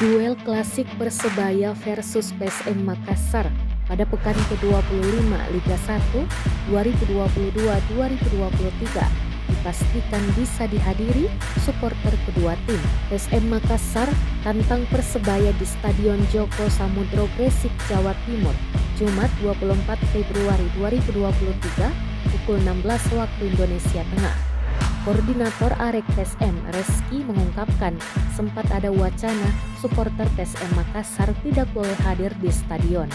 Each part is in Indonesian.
Duel klasik Persebaya versus PSM Makassar pada pekan ke-25 Liga 1 2022-2023 dipastikan bisa dihadiri supporter kedua tim. PSM Makassar tantang Persebaya di Stadion Joko Samudro Gresik, Jawa Timur, Jumat 24 Februari 2023 pukul 16 waktu Indonesia Tengah. Koordinator Arek PSM Reski mengungkapkan sempat ada wacana supporter PSM Makassar tidak boleh hadir di stadion.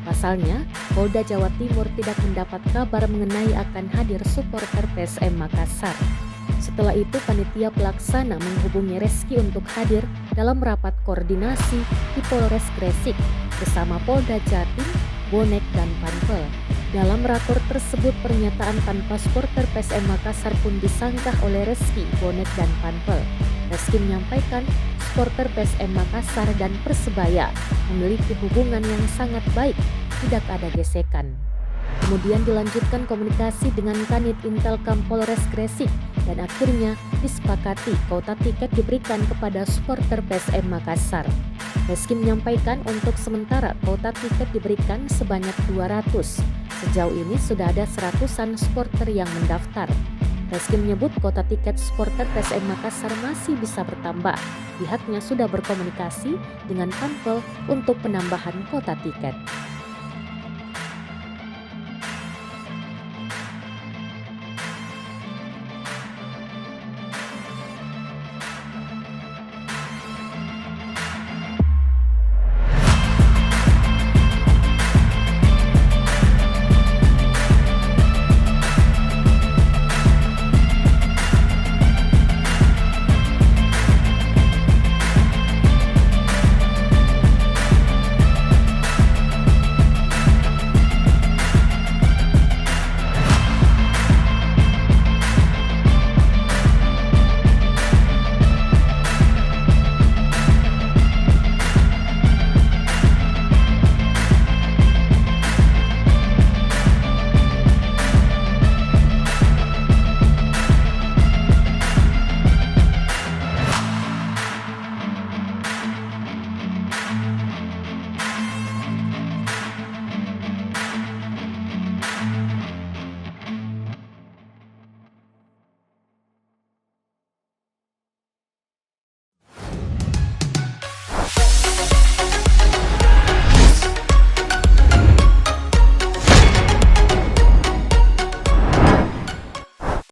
Pasalnya, Polda Jawa Timur tidak mendapat kabar mengenai akan hadir supporter PSM Makassar. Setelah itu, panitia pelaksana menghubungi Reski untuk hadir dalam rapat koordinasi di Polres Gresik bersama Polda Jatim, Bonek, dan Panpel. Dalam rakor tersebut, pernyataan tanpa supporter PSM Makassar pun disanggah oleh Reski, Bonek, dan Panpel. Reski menyampaikan supporter PSM Makassar dan Persebaya memiliki hubungan yang sangat baik, tidak ada gesekan. Kemudian dilanjutkan komunikasi dengan Kanit Intelkam Polres Gresik dan akhirnya disepakati kuota tiket diberikan kepada supporter PSM Makassar. Reski menyampaikan untuk sementara kuota tiket diberikan sebanyak 200. Sejauh ini sudah ada 100-an supporter yang mendaftar. Reski menyebut kuota tiket supporter PSM Makassar masih bisa bertambah. Pihaknya sudah berkomunikasi dengan Panpel untuk penambahan kuota tiket.